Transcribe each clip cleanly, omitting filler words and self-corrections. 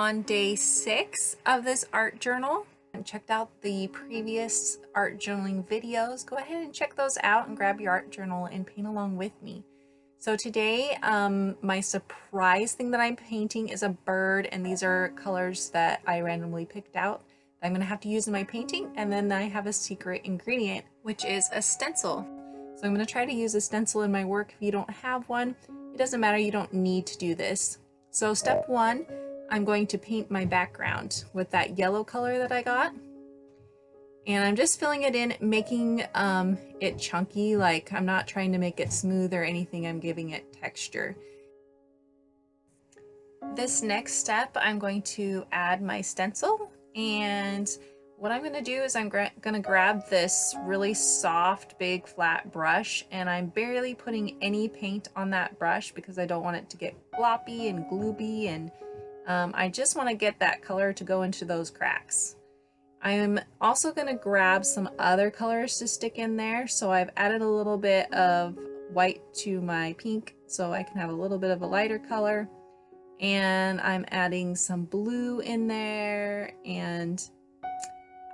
on day 6 of this art journal and checked out the previous art journaling videos, go ahead and check those out and grab your art journal and paint along with me. So today, my surprise thing that I'm painting is a bird, and these are colors that I randomly picked out that I'm going to have to use in my painting. And then I have a secret ingredient, which is a stencil. So I'm going to try to use a stencil in my work. If you don't have one, it doesn't matter, you don't need to do this. So step 1, I'm going to paint my background with that yellow color that I got. And I'm just filling it in, making it chunky. Like, I'm not trying to make it smooth or anything, I'm giving it texture. This next step, I'm going to add my stencil, and what I'm going to do is I'm going to grab this really soft, big, flat brush, and I'm barely putting any paint on that brush because I don't want it to get gloppy and glooby, and I just want to get that color to go into those cracks. I'm also going to grab some other colors to stick in there, so I've added a little bit of white to my pink so I can have a little bit of a lighter color, and I'm adding some blue in there, and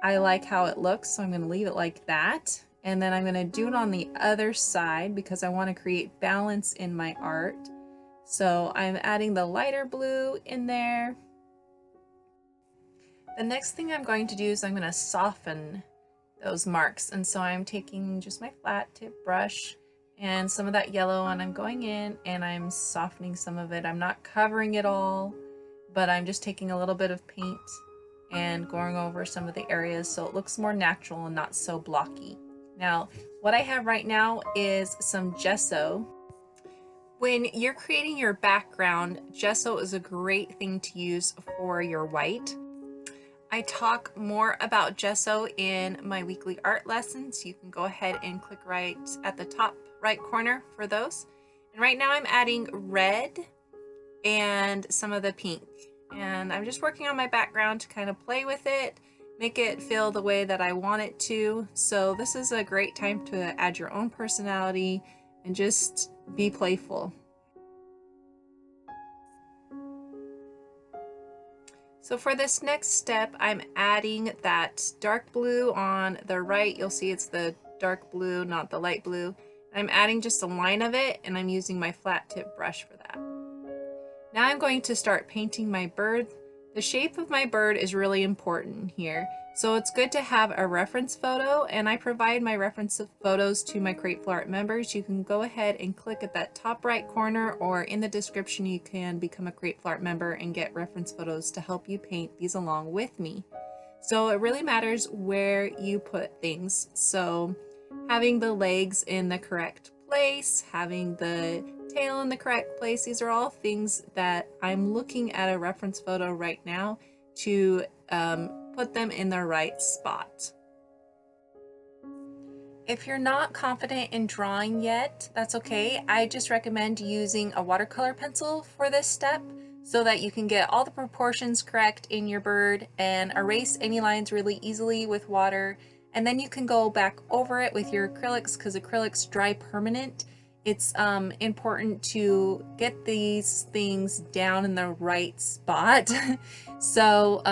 I like how it looks, so I'm going to leave it like that. And then I'm going to do it on the other side because I want to create balance in my art. So I'm adding the lighter blue in there. The next thing I'm going to do is I'm going to soften those marks. And so I'm taking just my flat tip brush and some of that yellow, and I'm going in and I'm softening some of it. I'm not covering it all, but I'm just taking a little bit of paint and going over some of the areas so it looks more natural and not so blocky. Now, what I have right now is some gesso. When you're creating your background, gesso is a great thing to use for your white. I talk more about gesso in my weekly art lessons. You can go ahead and click right at the top right corner for those. And right now I'm adding red and some of the pink. And I'm just working on my background to kind of play with it, make it feel the way that I want it to. So this is a great time to add your own personality and just be playful. So for this next step, I'm adding that dark blue on the right. You'll see it's the dark blue, not the light blue. I'm adding just a line of it, and I'm using my flat tip brush for that. Now I'm going to start painting my bird. The shape of my bird is really important here. So it's good to have a reference photo, and I provide my reference photos to my Createful Art members. You can go ahead and click at that top right corner, or in the description you can become a Createful Art member and get reference photos to help you paint these along with me. So it really matters where you put things. So having the legs in the correct place, having the tail in the correct place, these are all things that I'm looking at a reference photo right now to put them in the right spot. If you're not confident in drawing yet, that's okay. I just recommend using a watercolor pencil for this step so that you can get all the proportions correct in your bird and erase any lines really easily with water. And then you can go back over it with your acrylics, because acrylics dry permanent. It's important to get these things down in the right spot. So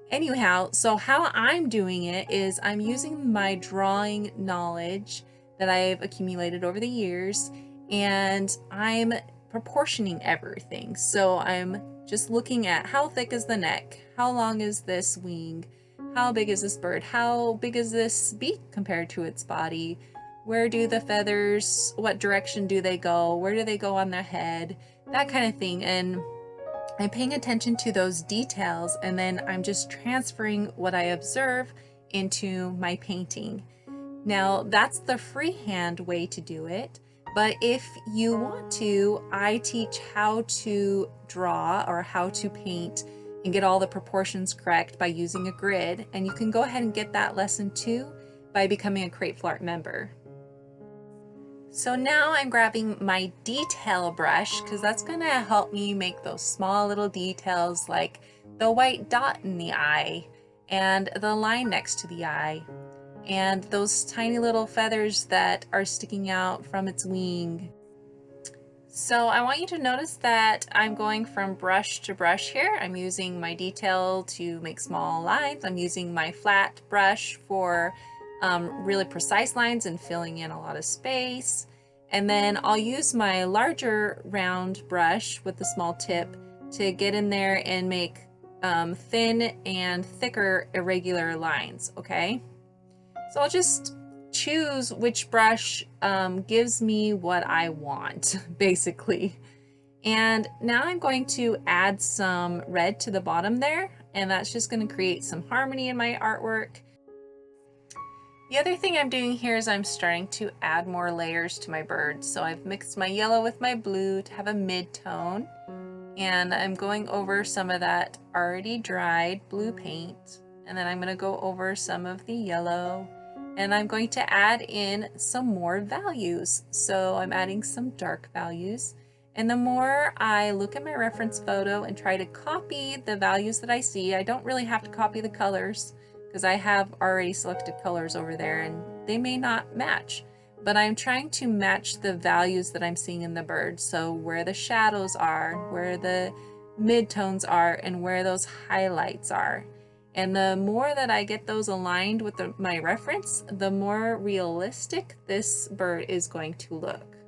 anyhow, so how I'm doing it is I'm using my drawing knowledge that I've accumulated over the years, and I'm proportioning everything. So I'm just looking at how thick is the neck, how long is this wing, how big is this bird, how big is this beak compared to its body, where do the feathers, what direction do they go, where do they go on their head, that kind of thing. And I'm paying attention to those details, and then I'm just transferring what I observe into my painting. Now, that's the freehand way to do it, but if you want to, I teach how to draw or how to paint and get all the proportions correct by using a grid, and you can go ahead and get that lesson too by becoming a Createful Art member. So now I'm grabbing my detail brush, because that's going to help me make those small little details like the white dot in the eye and the line next to the eye and those tiny little feathers that are sticking out from its wing. So I want you to notice that I'm going from brush to brush here. I'm using my detail to make small lines. I'm using my flat brush for really precise lines and filling in a lot of space. And then I'll use my larger round brush with the small tip to get in there and make thin and thicker irregular lines, okay? So I'll just choose which brush gives me what I want, basically. And now I'm going to add some red to the bottom there, and that's just going to create some harmony in my artwork. The other thing I'm doing here is I'm starting to add more layers to my bird. So I've mixed my yellow with my blue to have a mid-tone, and I'm going over some of that already dried blue paint, and then I'm going to go over some of the yellow, and I'm going to add in some more values. So I'm adding some dark values. And the more I look at my reference photo and try to copy the values that I see, I don't really have to copy the colors because I have already selected colors over there and they may not match. But I'm trying to match the values that I'm seeing in the bird. So where the shadows are, where the midtones are, and where those highlights are. And the more that I get those aligned with my reference, the more realistic this bird is going to look.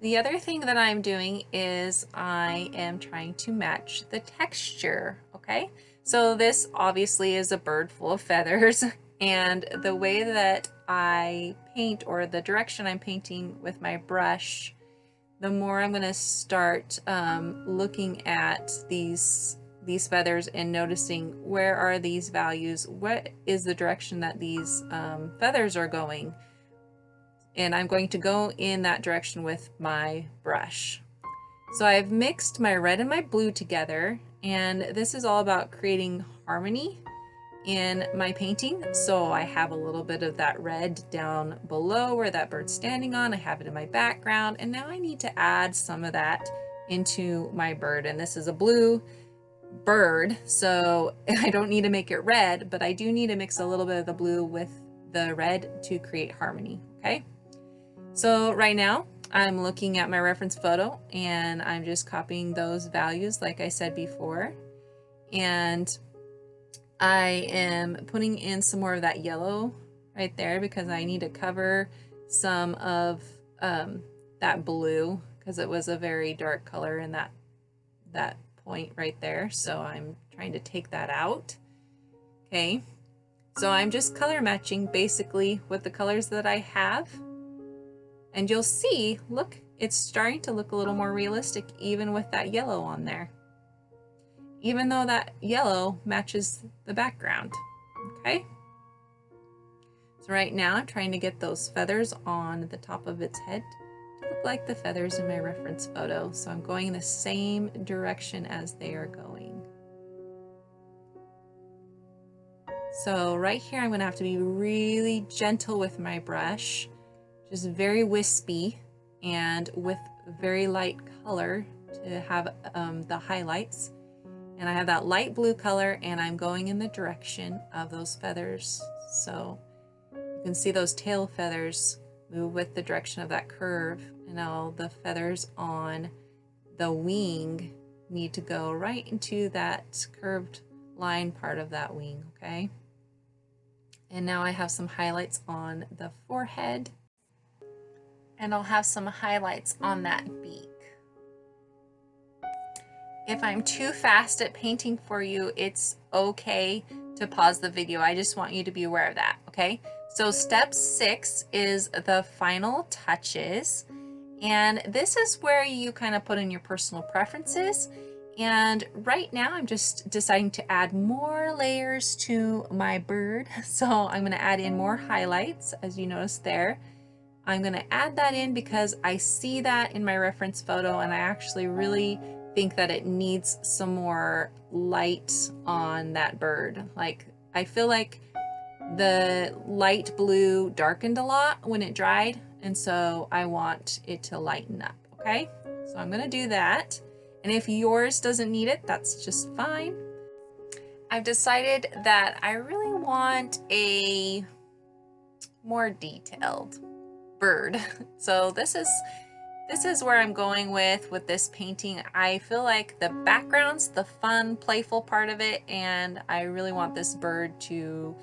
The other thing that I'm doing is I am trying to match the texture, okay? So this obviously is a bird full of feathers, and the way that I paint, or the direction I'm painting with my brush, the more I'm going to start looking at these feathers and noticing where are these values, what is the direction that these feathers are going, and I'm going to go in that direction with my brush. So I've mixed my red and my blue together, and this is all about creating harmony in my painting. So I have a little bit of that red down below where that bird's standing on. I have it in my background, and now I need to add some of that into my bird. And this is a blue bird, so I don't need to make it red, but I do need to mix a little bit of the blue with the red to create harmony, okay? So right now I'm looking at my reference photo and I'm just copying those values like I said before, and I am putting in some more of that yellow right there because I need to cover some of that blue because it was a very dark color in that point right there. So I'm trying to take that out. Okay, so I'm just color matching basically with the colors that I have. And you'll see, look, it's starting to look a little more realistic even with that yellow on there. Even though that yellow matches the background, okay? So right now I'm trying to get those feathers on the top of its head to look like the feathers in my reference photo. So I'm going in the same direction as they are going. So right here I'm gonna have to be really gentle with my brush, just very wispy and with very light color to have the highlights. And I have that light blue color and I'm going in the direction of those feathers. So you can see those tail feathers move with the direction of that curve, and now the feathers on the wing need to go right into that curved line part of that wing, okay? And now I have some highlights on the forehead, and I'll have some highlights on that beak. If I'm too fast at painting for you, it's okay to pause the video. I just want you to be aware of that, okay? So step 6 is the final touches. And this is where you kind of put in your personal preferences. And right now I'm just deciding to add more layers to my bird. So I'm going to add in more highlights, as you notice there. I'm going to add that in because I see that in my reference photo, and I actually really think that it needs some more light on that bird. Like, I feel like the light blue darkened a lot when it dried, and so I want it to lighten up, okay? So I'm gonna do that, and if yours doesn't need it, that's just fine. I've decided that I really want a more detailed bird. So this This is where I'm going with this painting. I feel like the background's the fun, playful part of it, and I really want this bird to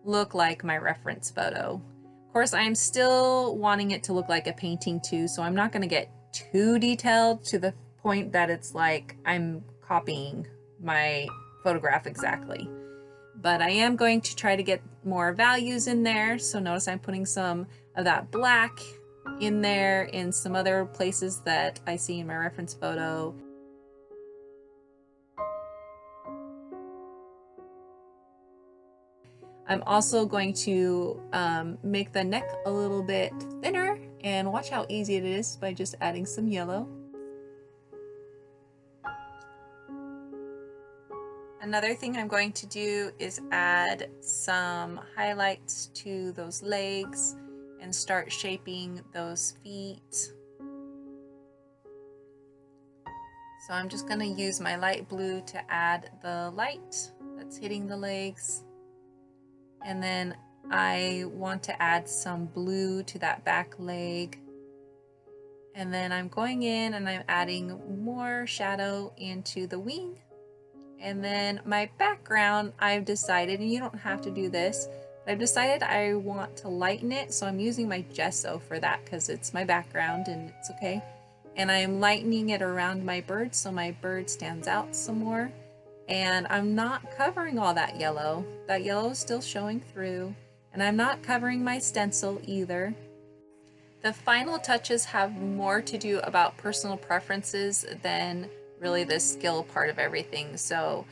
look like my reference photo. Of course, I'm still wanting it to look like a painting too, so I'm not going to get too detailed to the point that it's like I'm copying my photograph exactly. But I am going to try to get more values in there. So notice I'm putting some of that black in there in some other places that I see in my reference photo. I'm also going to make the neck a little bit thinner, and watch how easy it is by just adding some yellow. Another thing I'm going to do is add some highlights to those legs and start shaping those feet. So I'm just going to use my light blue to add the light that's hitting the legs. And then I want to add some blue to that back leg. And then I'm going in and I'm adding more shadow into the wing. And then my background, I've decided, and you don't have to do this, but I've decided I want to lighten it. So I'm using my gesso for that because it's my background and it's okay. And I'm lightening it around my bird so my bird stands out some more. And I'm not covering all that yellow. That yellow is still showing through. And I'm not covering my stencil either. The final touches have more to do about personal preferences than really the skill part of everything. So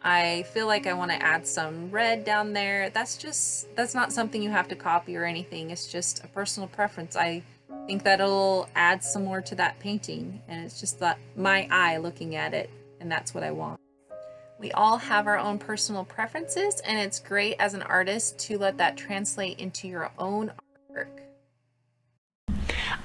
I feel like I want to add some red down there. That's not something you have to copy or anything. It's just a personal preference. I think that'll add some more to that painting, and it's just that my eye looking at it, and that's what I want. We all have our own personal preferences, and it's great as an artist to let that translate into your own artwork.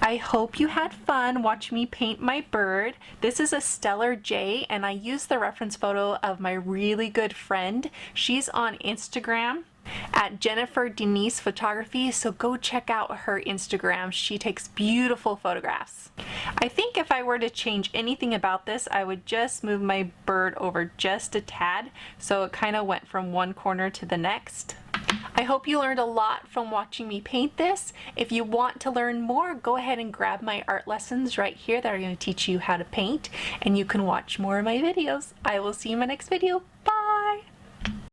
I hope you had fun watching me paint my bird. This is a Stellar Jay, and I used the reference photo of my really good friend. She's on Instagram at Jennifer Denise Photography, so go check out her Instagram. She takes beautiful photographs. I think if I were to change anything about this, I would just move my bird over just a tad, so it kind of went from one corner to the next. I hope you learned a lot from watching me paint this. If you want to learn more, go ahead and grab my art lessons right here that are going to teach you how to paint, and you can watch more of my videos. I will see you in my next video. Bye!